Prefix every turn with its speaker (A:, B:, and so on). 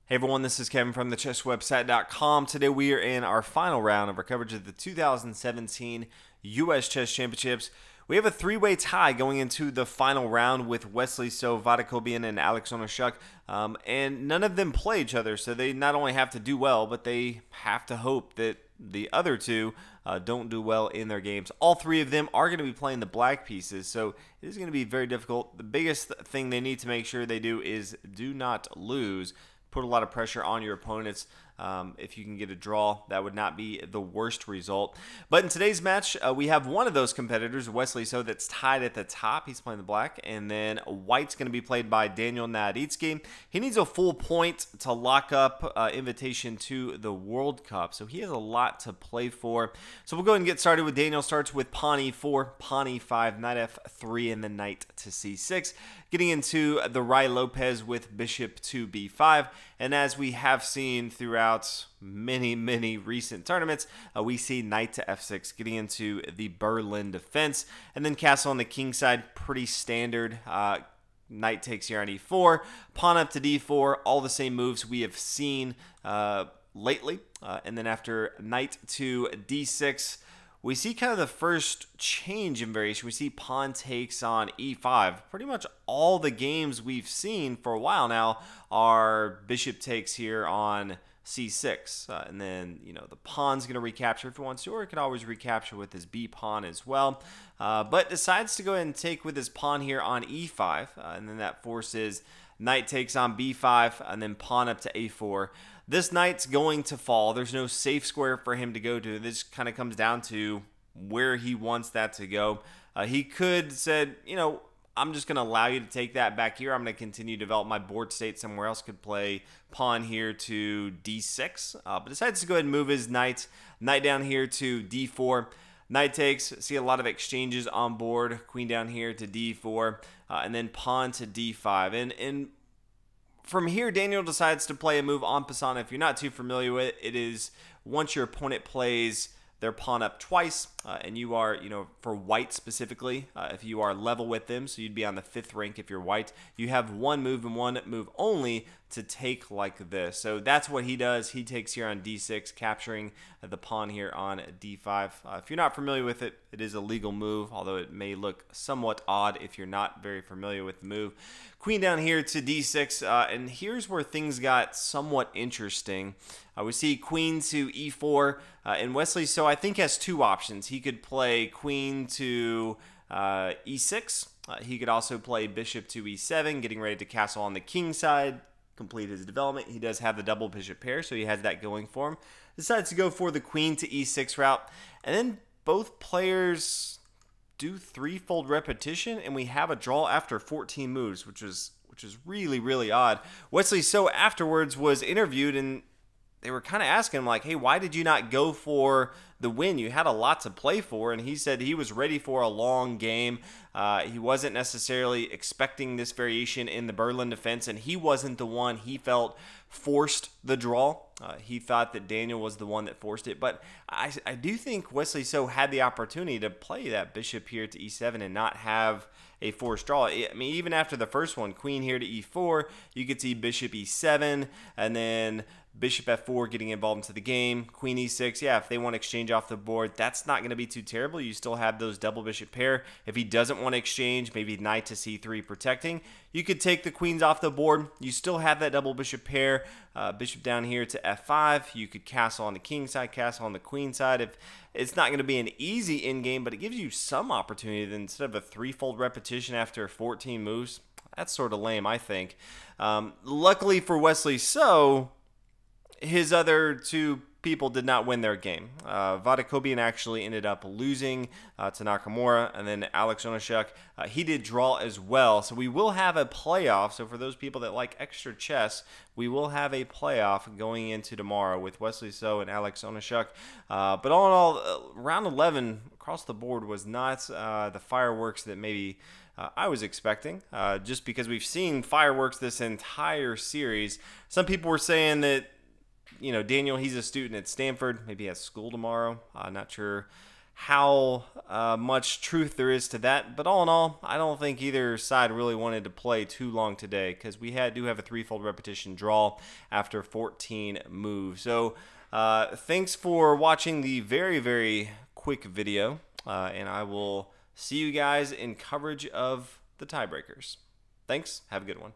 A: Hey everyone, this is Kevin from thechesswebsite.com. Today we are in our final round of our coverage of the 2017 U.S. Chess Championships. We have a three-way tie going into the final round with Wesley So, Vadakobian, and Alex Onashuk. And none of them play each other, so they not only have to do well, but they have to hope that the other two don't do well in their games. All three of them are going to be playing the black pieces, so it is going to be very difficult. The biggest thing they need to make sure they do is do not lose. Put a lot of pressure on your opponents. If you can get a draw, that would not be the worst result. But in today's match, we have one of those competitors, Wesley So, that's tied at the top. He's playing the black. And then white's going to be played by Daniel Naroditsky. He needs a full point to lock up invitation to the World Cup. So he has a lot to play for. So we'll go ahead and get started with Daniel. Starts with pawn e4, pawn e5, knight f3, and then knight to c6. Getting into the Rai Lopez with bishop to b5. And as we have seen throughout many recent tournaments, we see knight to f6 getting into the Berlin defense. And then castle on the king side, pretty standard. Knight takes here on e4, pawn up to d4, all the same moves we have seen lately. And then after knight to d6, we see kind of the first change in variation. We see pawn takes on e5. Pretty much all the games we've seen for a while now are bishop takes here on c6. And then, the pawn's going to recapture if he wants to, or he could always recapture with his b pawn as well. But decides to go ahead and take with his pawn here on e5. And then that forces knight takes on b5, and then pawn up to a4. This knight's going to fall. There's no safe square for him to go to. This kind of comes down to where he wants that to go. He could said, I'm just going to allow you to take that back here. I'm going to continue to develop my board state somewhere else. Could play pawn here to d6, but decides to go ahead and move his knight down here to d4. Knight takes, see a lot of exchanges on board. Queen down here to d4, and then pawn to d5. And from here, Daniel decides to play a move en passant. If you're not too familiar with it, it is once your opponent plays their pawn up twice, and you are, for white specifically, if you are level with them, so you'd be on the 5th rank if you're white, you have one move and one move only to take like this. So that's what he does. He takes here on d6, capturing the pawn here on d5. If you're not familiar with it, it is a legal move, although it may look somewhat odd if you're not very familiar with the move. Queen down here to d6, and here's where things got somewhat interesting. We see queen to e4, and Wesley So I think has two options. He could play queen to e6. He could also play bishop to e7, getting ready to castle on the king side, complete his development. He does have the double bishop pair, so he has that going for him. Decides to go for the queen to e6 route, and then both players do threefold repetition, and we have a draw after 14 moves, which is really odd. Wesley So afterwards was interviewed, and they were kind of asking him, like, hey, why did you not go for the win? You had a lot to play for. And he said he was ready for a long game. He wasn't necessarily expecting this variation in the Berlin defense, and he wasn't the one he felt forced the draw. He thought that Daniel was the one that forced it. But I do think Wesley So had the opportunity to play that bishop here to e7 and not have a forced draw. I mean, even after the first one, queen here to e4, you could see bishop e7, and then bishop f4 getting involved into the game. Queen e6, yeah, if they want to exchange off the board, that's not going to be too terrible. You still have those double bishop pair. If he doesn't want to exchange, maybe knight to c3 protecting, you could take the queens off the board. You still have that double bishop pair. Bishop down here to f5. You could castle on the king side, castle on the queen side. If it's not going to be an easy end game, but it gives you some opportunity. Then instead of a threefold repetition after 14 moves, that's sort of lame, I think. Luckily for Wesley So, his other two people did not win their game. Vadakobian actually ended up losing to Nakamura, and then Alex Onashuk, he did draw as well. So we will have a playoff. So for those people that like extra chess, we will have a playoff going into tomorrow with Wesley So and Alex Onashuk. But all in all, round 11 across the board was not the fireworks that maybe I was expecting, just because we've seen fireworks this entire series. Some people were saying that, Daniel, he's a student at Stanford. Maybe he has school tomorrow. Not sure how much truth there is to that. But all in all, I don't think either side really wanted to play too long today, because we do have a threefold repetition draw after 14 moves. So thanks for watching the very, very quick video, and I will see you guys in coverage of the tiebreakers. Thanks. Have a good one.